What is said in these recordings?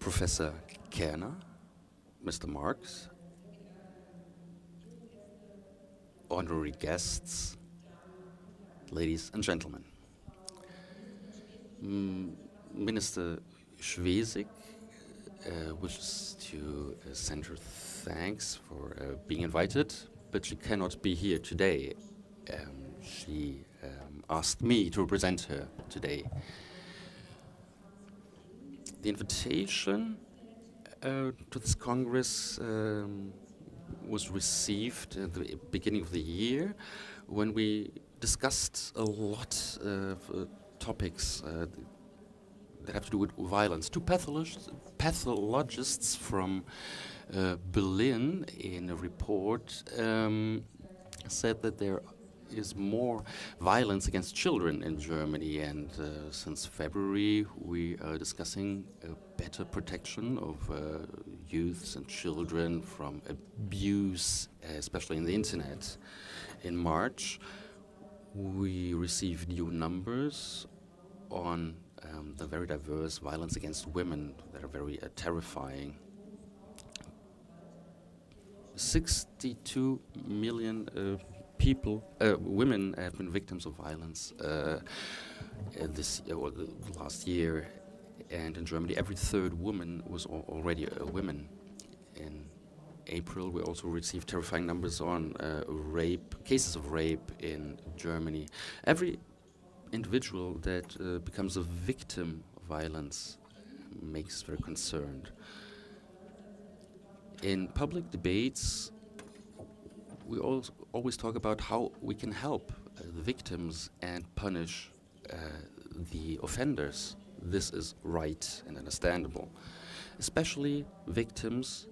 Professor Caren, Mr. Marks, honorary guests, ladies and gentlemen. Minister Schwesig wishes to send her thanks for being invited, but she cannot be here today. She asked me to represent her today. The invitation to this Congress was received at the beginning of the year when we discussed a lot of topics that have to do with violence. Two pathologists from Berlin in a report said that there is more violence against children in Germany, and since February we are discussing a better protection of youths and children from abuse, especially in the internet. In March we received new numbers on the very diverse violence against women that are very terrifying. 62 million women have been victims of violence this or the last year, and in Germany every third woman was already a woman. In April we also received terrifying numbers on cases of rape in Germany. Every individual that becomes a victim of violence makes us very concerned. In public debates we always talk about how we can help the victims and punish the offenders. This is right and understandable. Especially victims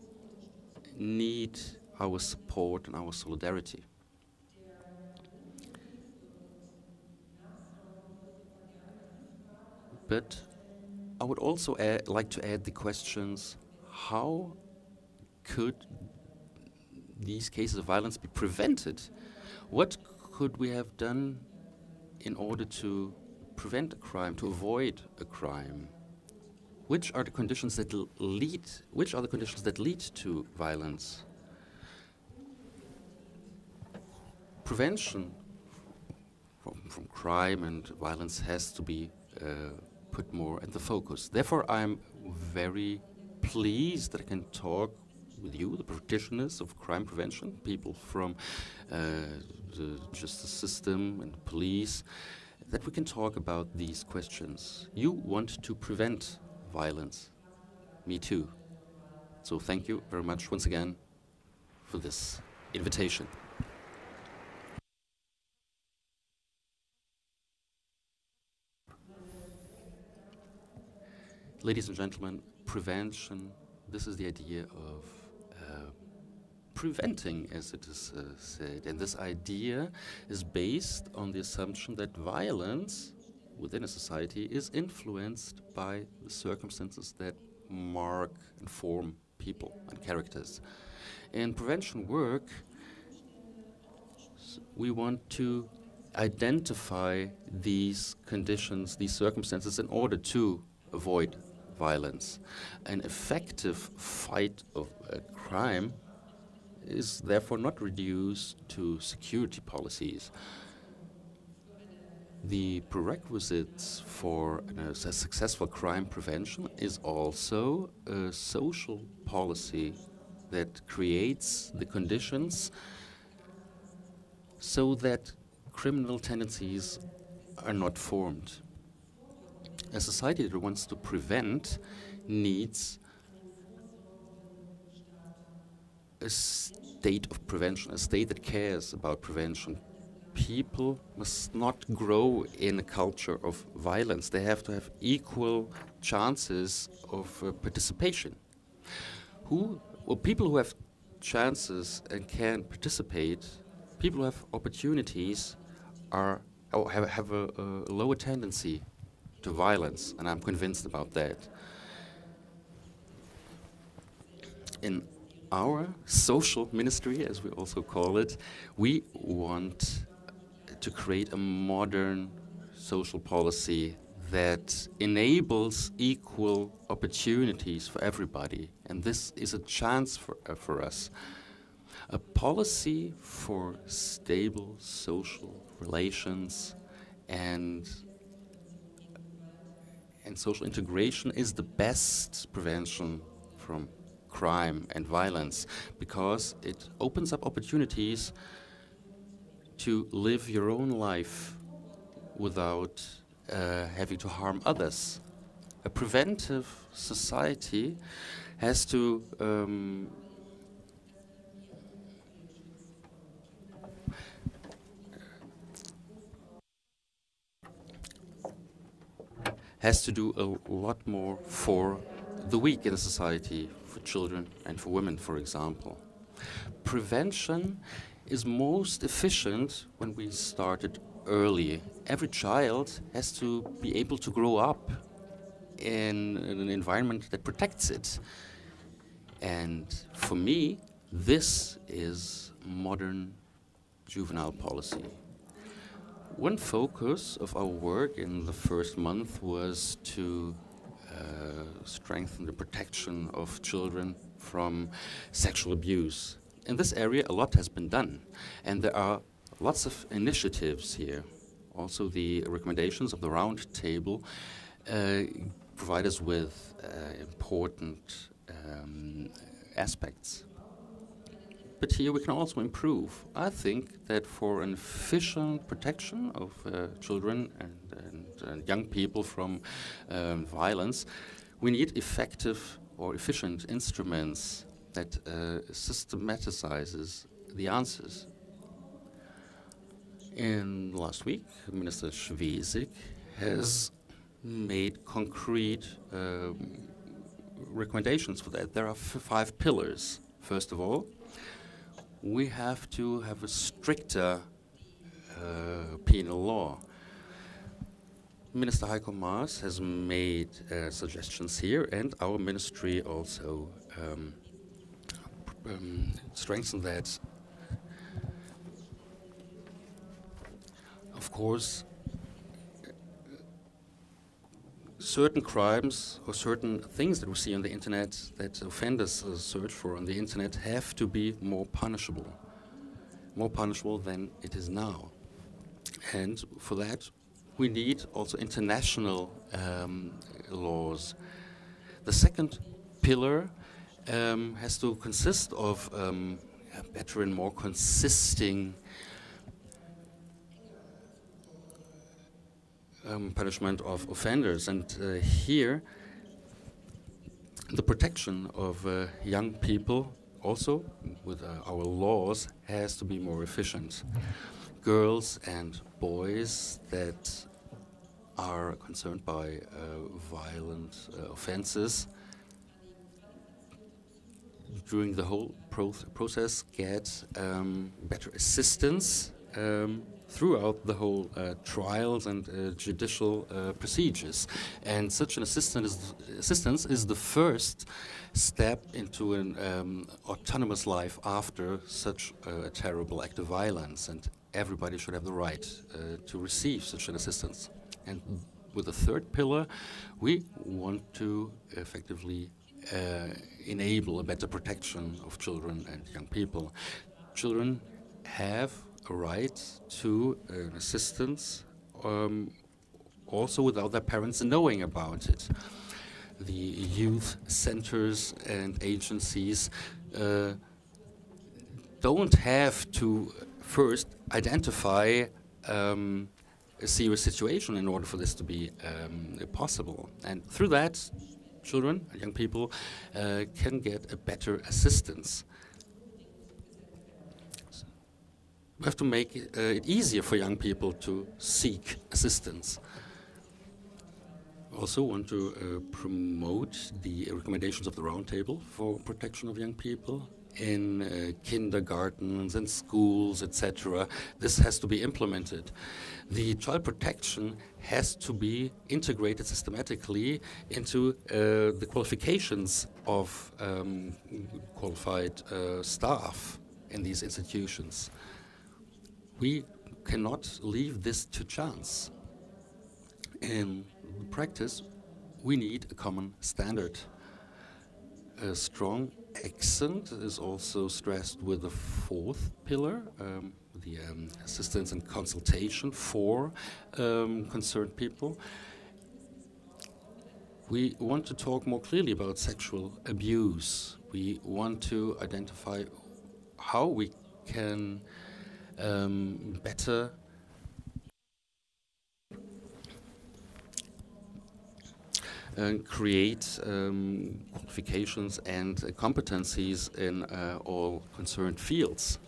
need our support and our solidarity. But I would also like to add the questions: how could these cases of violence be prevented? What could we have done in order to prevent a crime, to avoid a crime? Which are the conditions that lead to violence? Prevention from crime and violence has to be put more in the focus. Therefore, I'm very pleased that I can talk with you, the practitioners of crime prevention, people from the justice system and police, that we can talk about these questions. You want to prevent violence. Me too. So thank you very much once again for this invitation. Ladies and gentlemen, prevention, this is the idea of preventing, as it is said. And this idea is based on the assumption that violence within a society is influenced by the circumstances that mark and form people and characters. In prevention work, we want to identify these conditions, these circumstances, in order to avoid violence. An effective fight of crime is therefore not reduced to security policies. The prerequisites for a successful crime prevention is also a social policy that creates the conditions so that criminal tendencies are not formed. A society that wants to prevent needs a state of prevention, a state that cares about prevention. People must not grow in a culture of violence. They have to have equal chances of participation. People who have chances and can participate, people who have opportunities have a lower tendency to violence, and I'm convinced about that. In our social ministry, as we also call it, we want to create a modern social policy that enables equal opportunities for everybody. And this is a chance for us. A policy for stable social relations and social integration is the best prevention from crime and violence, because it opens up opportunities to live your own life without having to harm others. A preventive society has to do a lot more for the weak in the society, for children and for women, for example. Prevention is most efficient when we start it early. Every child has to be able to grow up in an environment that protects it. And for me, this is modern juvenile policy. One focus of our work in the first month was to strengthen the protection of children from sexual abuse. In this area, a lot has been done, and there are lots of initiatives here. Also, the recommendations of the round table provide us with important aspects. But here we can also improve. I think that for an efficient protection of children and young people from violence, we need effective or efficient instruments that systematizes the answers. In last week, Minister Schwesig has made concrete recommendations for that. There are 5 pillars. First of all, we have to have a stricter penal law. Minister Caren Marks has made suggestions here, and our ministry also strengthened that. Of course, certain crimes or certain things that we see on the internet that offenders search for on the internet have to be more punishable than it is now. And for that, we need also international laws. The second pillar has to consist of a better and more consisting punishment of offenders, and here the protection of young people also with our laws has to be more efficient. Girls and boys that are concerned by violent offenses during the whole process get better assistance throughout the whole trials and judicial procedures. And such an assistance is the first step into an autonomous life after such a terrible act of violence. And everybody should have the right to receive such an assistance. And with the third pillar, we want to effectively enable a better protection of children and young people. Children have a right to assistance also without their parents knowing about it. The youth centers and agencies don't have to first identify a serious situation in order for this to be possible. And through that, children and young people can get a better assistance. We have to make it easier for young people to seek assistance. We also want to promote the recommendations of the Roundtable for protection of young people in kindergartens and schools, etc. This has to be implemented. The child protection has to be integrated systematically into the qualifications of qualified staff in these institutions. We cannot leave this to chance. In practice, we need a common standard. A strong accent is also stressed with the fourth pillar, the assistance and consultation for concerned people. We want to talk more clearly about sexual abuse. We want to identify how we can better create qualifications and competencies in all concerned fields.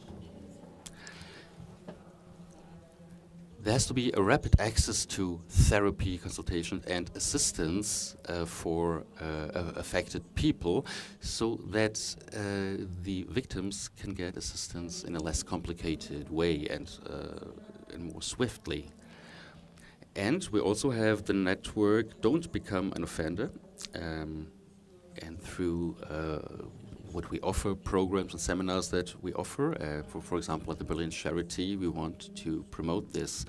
There has to be a rapid access to therapy, consultation, and assistance for affected people, so that the victims can get assistance in a less complicated way and more swiftly. And we also have the network Don't Become an Offender, and through what we offer, programs and seminars that we offer, for example, at the Berlin Charity, we want to promote this.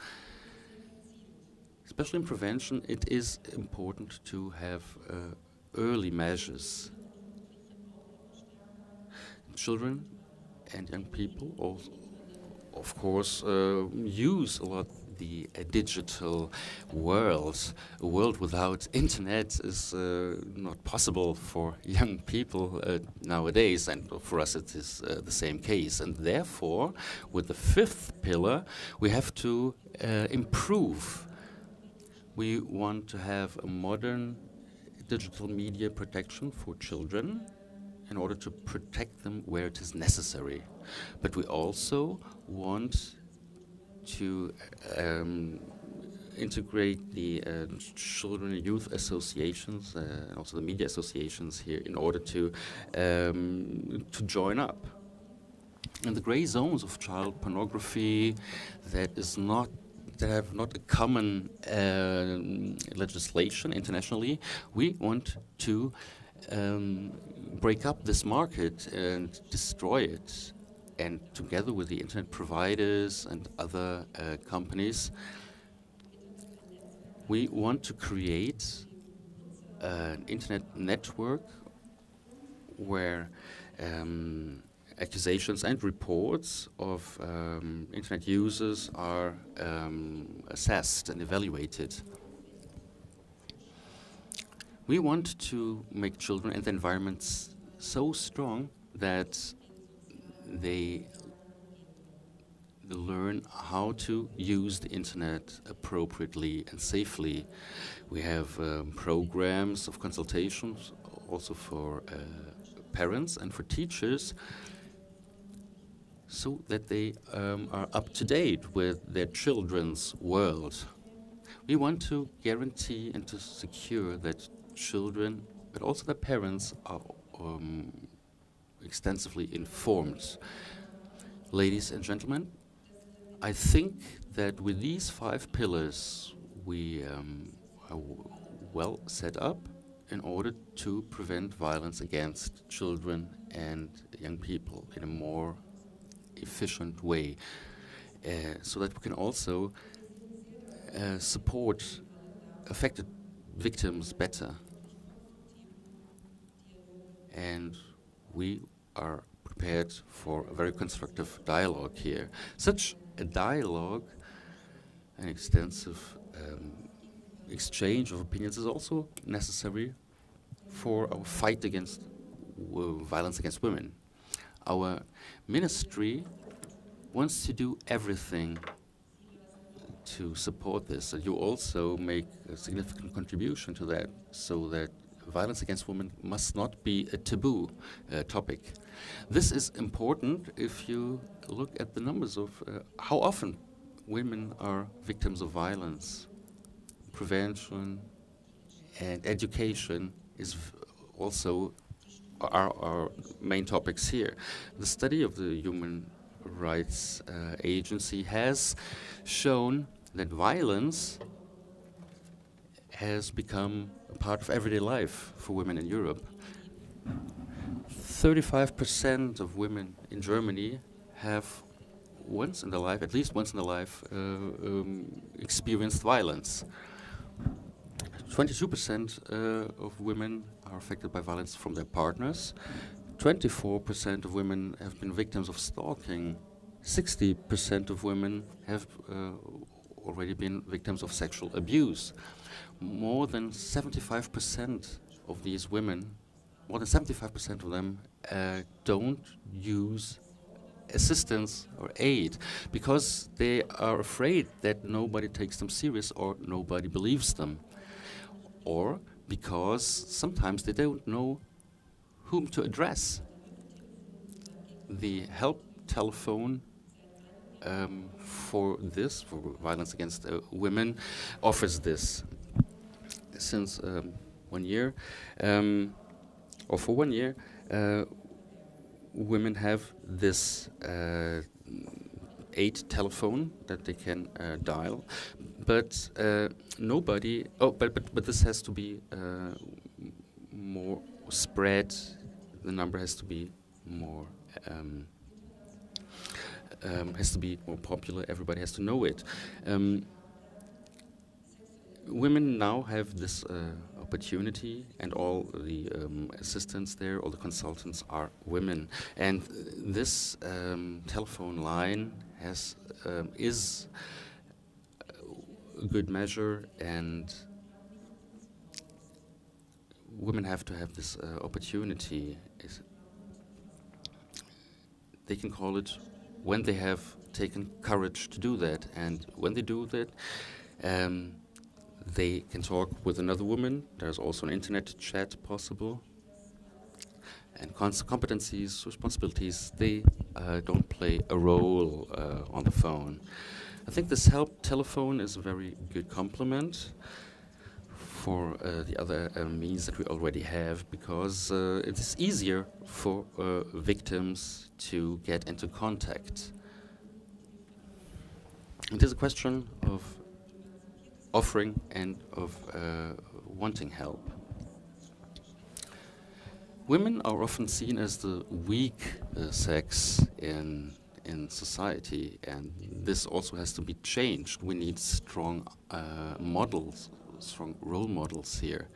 Especially in prevention, it is important to have early measures. Children and young people also, of course, use a lot the digital world. A world without internet is not possible for young people nowadays, and for us it is the same case. And therefore, with the fifth pillar, we have to improve. We want to have a modern digital media protection for children in order to protect them where it is necessary. But we also want to integrate the children and youth associations and also the media associations here in order to join up. In the gray zones of child pornography that have not a common legislation internationally, we want to break up this market and destroy it. And together with the internet providers and other companies, we want to create an internet network where accusations and reports of internet users are assessed and evaluated. We want to make children and the environments so strong that they learn how to use the internet appropriately and safely. We have programs of consultations also for parents and for teachers, so that they are up to date with their children's world. We want to guarantee and to secure that children, but also their parents, are extensively informed. Ladies and gentlemen, I think that with these 5 pillars we are well set up in order to prevent violence against children and young people in a more efficient way, so that we can also support affected victims better. And we are prepared for a very constructive dialogue here. Such a dialogue, an extensive exchange of opinions, is also necessary for our fight against violence against women. Our ministry wants to do everything to support this, and you also make a significant contribution to that, so that violence against women must not be a taboo topic. This is important if you look at the numbers of how often women are victims of violence. Prevention and education is also our main topics here. The study of the Human Rights Agency has shown that violence has become a part of everyday life for women in Europe. 35% of women in Germany have once in their life, at least once in their life, experienced violence. 22% of women are affected by violence from their partners. 24% of women have been victims of stalking. 60% of women have already been victims of sexual abuse. More than 75% of these women, more than 75% of them don't use assistance or aid because they are afraid that nobody takes them serious or nobody believes them, or because sometimes they don't know whom to address. The help telephone for violence against women, offers this. Since 1 year, or for 1 year, women have this aid telephone that they can dial, but nobody. Oh, but this has to be more spread. The number has to be more. Has to be more popular. Everybody has to know it. Women now have this opportunity, and all the assistants there, all the consultants are women. And this telephone line is a good measure, and women have to have this opportunity. They can call it when they have taken courage to do that, and when they do that, they can talk with another woman. There's also an internet chat possible. And competencies, responsibilities, they don't play a role on the phone. I think this help telephone is a very good complement for the other means that we already have, because it is easier for victims to get into contact. It is a question of offering and of wanting help. Women are often seen as the weak sex in society, and this also has to be changed. We need strong models, strong role models here,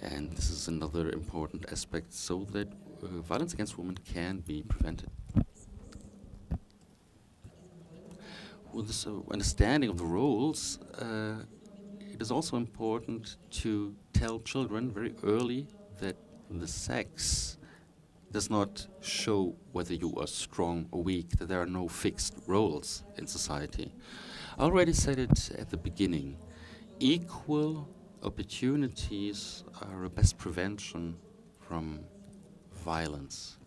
and this is another important aspect so that violence against women can be prevented. With this understanding of the roles, it is also important to tell children very early that the sex does not show whether you are strong or weak, that there are no fixed roles in society. I already said it at the beginning. Equal opportunities are a best prevention from violence.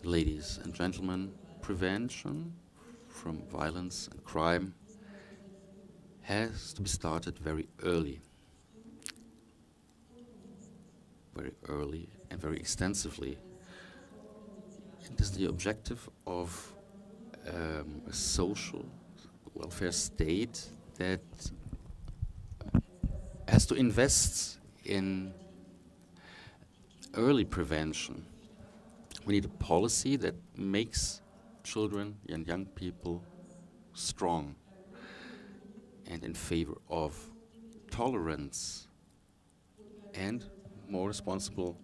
Ladies and gentlemen, prevention from violence and crime has to be started very early and very extensively. It is the objective of a social welfare state that has to invest in early prevention. We need a policy that makes children and young people strong and in favor of tolerance and more responsible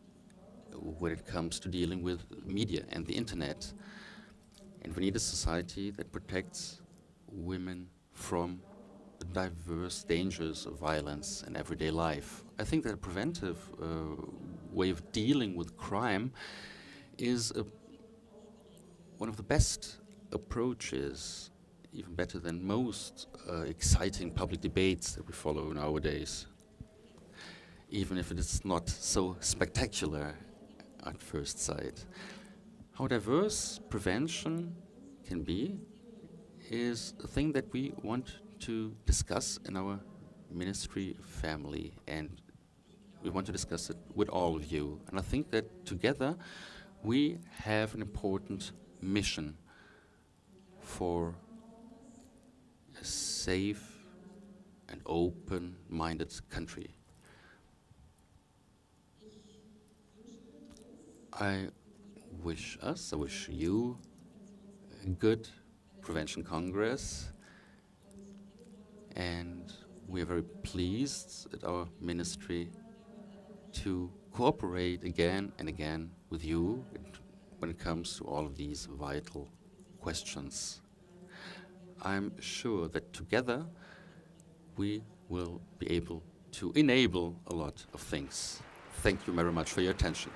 when it comes to dealing with media and the internet. And we need a society that protects women from the diverse dangers of violence in everyday life. I think that a preventive way of dealing with crime is one of the best approaches, even better than most exciting public debates that we follow nowadays, even if it is not so spectacular at first sight. How diverse prevention can be is a thing that we want to discuss in our ministry family, and we want to discuss it with all of you. And I think that together we have an important mission for a safe and open-minded country. I wish you a good Prevention Congress, And we are very pleased at our ministry to cooperate again and again with you when it comes to all of these vital questions. I'm sure that together we will be able to enable a lot of things. Thank you very much for your attention.